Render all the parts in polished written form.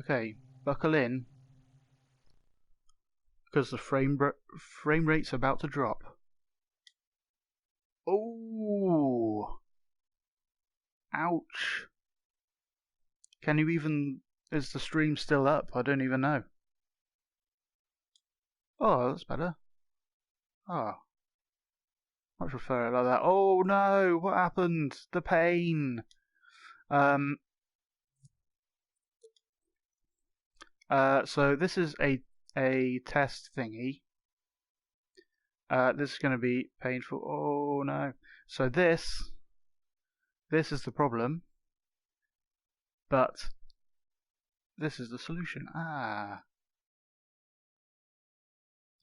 Okay, buckle in, because the frame rate's about to drop. Oh, ouch. Can you even... Is the stream still up? I don't even know. Oh, that's better. Oh. Much prefer it like that. Oh no, what happened? The pain. So this is a test thingy. This is going to be painful. Oh no. So this is the problem, but this is the solution. Ah.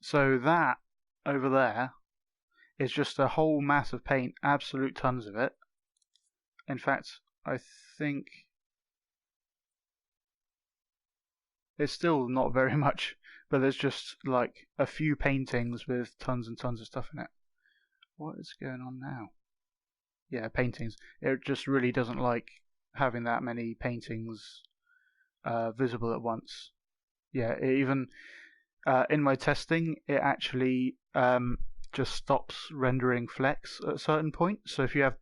So that over there is just a whole mass of paint, absolute tons of it. In fact, I think it's still not very much, but there's just like a few paintings with tons and tons of stuff in it. What is going on now? Yeah, paintings. It just really doesn't like having that many paintings visible at once. Yeah, it even in my testing, it actually just stops rendering flecks at a certain point. So if you have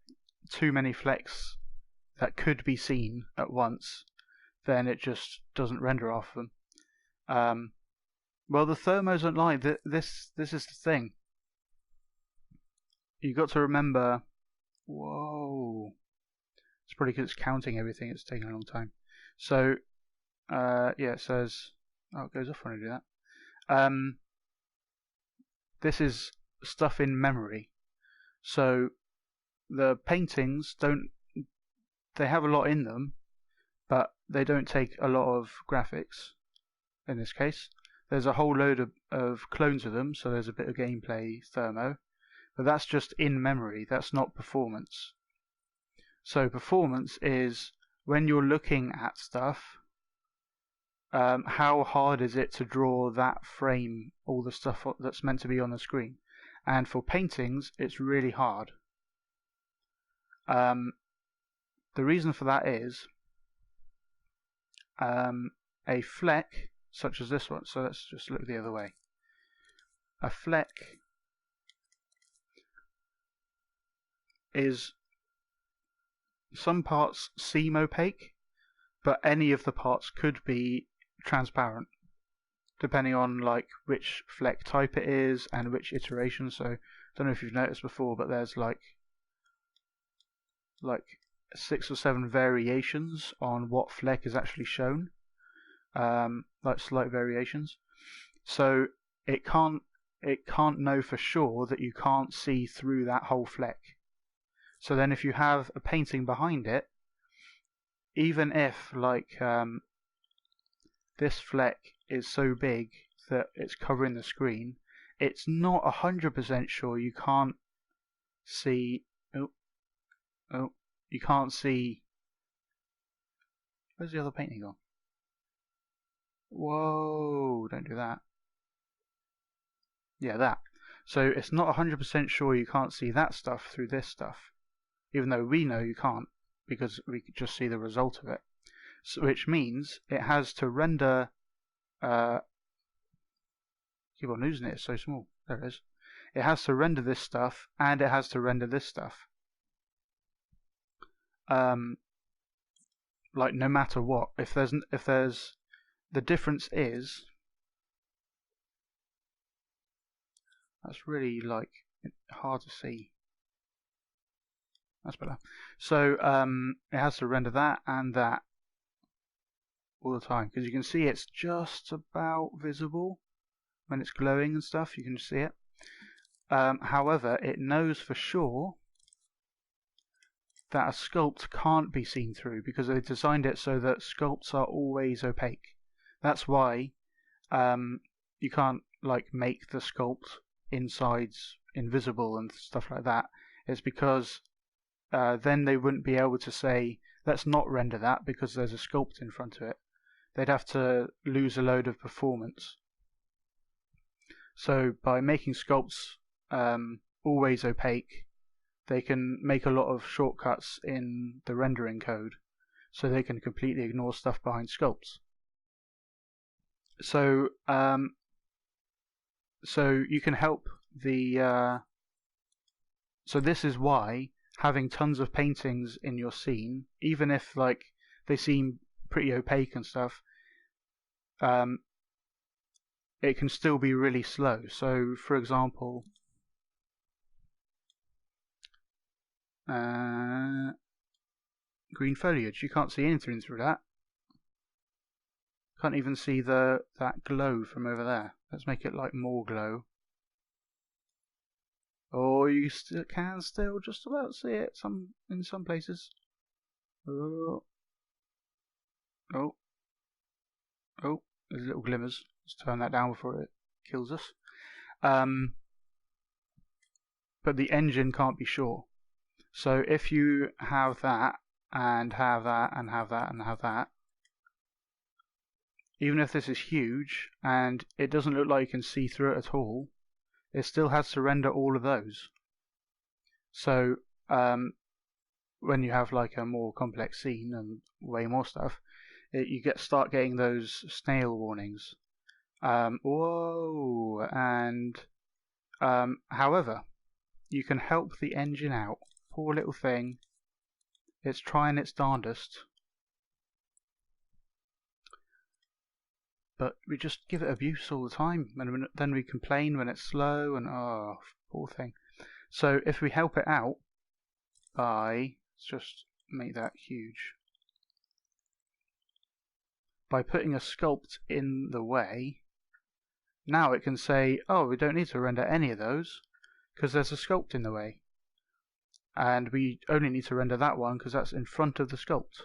too many flecks that could be seen at once, then it just doesn't render off them. Well, the thermos don't lie. This is the thing. You got to remember. Whoa! It's probably because it's counting everything. It's taking a long time. So, yeah, it says. Oh, it goes off when I do that. This is stuff in memory. So the paintings don't. They have a lot in them, but they don't take a lot of graphics. In this case, there's a whole load of clones of them. So there's a bit of gameplay thermo. But that's just in memory, that's not performance. So performance is when you're looking at stuff, how hard is it to draw that frame, all the stuff that's meant to be on the screen. And for paintings, it's really hard. The reason for that is a fleck, such as this one, so let's just look the other way. A fleck is some parts seem opaque, but any of the parts could be transparent, depending on like which fleck type it is and which iteration. So I don't know if you've noticed before, but there's like 6 or 7 variations on what fleck is actually shown, like slight variations. So it can't know for sure that you can't see through that whole fleck. So then if you have a painting behind it, even if like this fleck is so big that it's covering the screen, it's not 100% sure you can't see. Oh, you can't see. Where's the other painting gone? Whoa, don't do that. Yeah, that. So it's not 100% sure you can't see that stuff through this stuff, even though we know you can't because we could just see the result of it. So, which means it has to render. Keep on losing it. It's so small. There it is. It has to render this stuff, and it has to render this stuff. Like no matter what, if there's the difference is that's really like hard to see. That's better. So it has to render that and that all the time because you can see it's just about visible when it's glowing and stuff. You can see it. However, it knows for sure that a sculpt can't be seen through because they designed it so that sculpts are always opaque. That's why you can't like make the sculpt insides invisible and stuff like that. It's because then they wouldn't be able to say let's not render that because there's a sculpt in front of it. They'd have to lose a load of performance. So by making sculpts always opaque, they can make a lot of shortcuts in the rendering code, so they can completely ignore stuff behind sculpts. So so you can help the so this is why having tons of paintings in your scene, even if like they seem pretty opaque and stuff, it can still be really slow. So for example, green foliage, you can't see anything through that. Can't even see that glow from over there. Let's make it like more glow. Oh, you can still just about see it in some places. Oh, oh, oh! There's little glimmers. Let's turn that down before it kills us. But the engine can't be sure. So if you have that and have that and have that and have that, even if this is huge and it doesn't look like you can see through it at all, it still has to render all of those. So when you have like a more complex scene and way more stuff, you start getting those snail warnings. Whoa! And however, you can help the engine out. Poor little thing. It's trying its darndest. But we just give it abuse all the time, and then we complain when it's slow, and oh, poor thing. So if we help it out by, let's just make that huge, by putting a sculpt in the way, now it can say, oh, we don't need to render any of those because there's a sculpt in the way, and we only need to render that one because that's in front of the sculpt.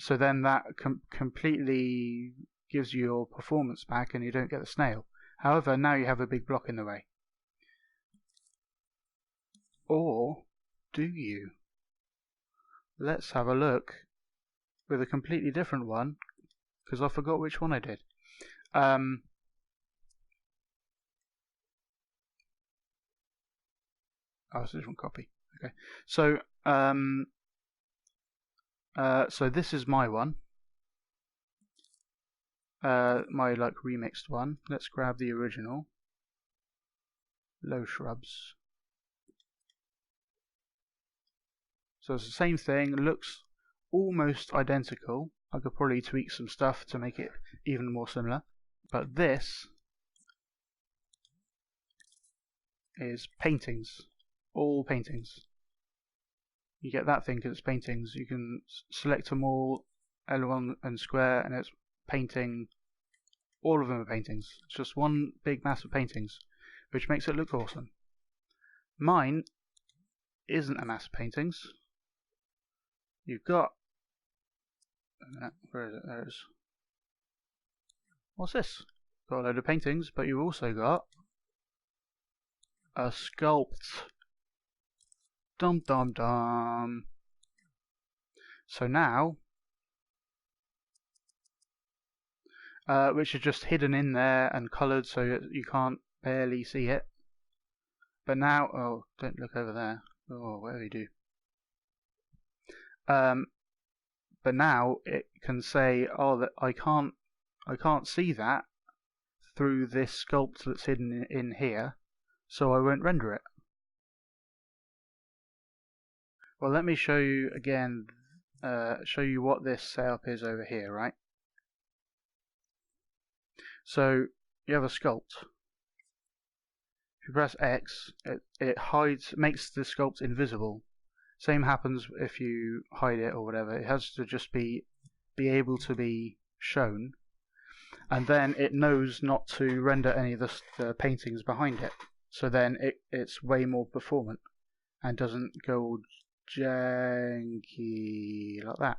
So then that completely gives you your performance back and you don't get the snail. However, now you have a big block in the way. Or do you? Let's have a look with a completely different one, because I forgot which one I did. Oh, it's a different copy. Okay, so so this is my one, my like remixed one. Let's grab the original. Low shrubs. So it's the same thing. Looks almost identical. I could probably tweak some stuff to make it even more similar. But this is paintings. All paintings. You get that thing because it's paintings. You can select them all, L1 and square, and it's painting. All of them are paintings. It's just one big mass of paintings, which makes it look awesome. Mine isn't a mass of paintings. You've got, where is it? There it is. What's this? Got a load of paintings, but you've also got a sculpt. Dum dum dum. So now, which is just hidden in there and coloured so you can't barely see it. But now, oh, don't look over there. Oh, whatever you do. But now it can say, oh, that I can't see that through this sculpt that's hidden in here, so I won't render it. Well, let me show you again, show you what this setup is over here, right? So you have a sculpt. If you press X, it hides, makes the sculpt invisible. Same happens if you hide it or whatever. It has to just be able to be shown, and then it knows not to render any of the paintings behind it. So then it's way more performant and doesn't go janky like that.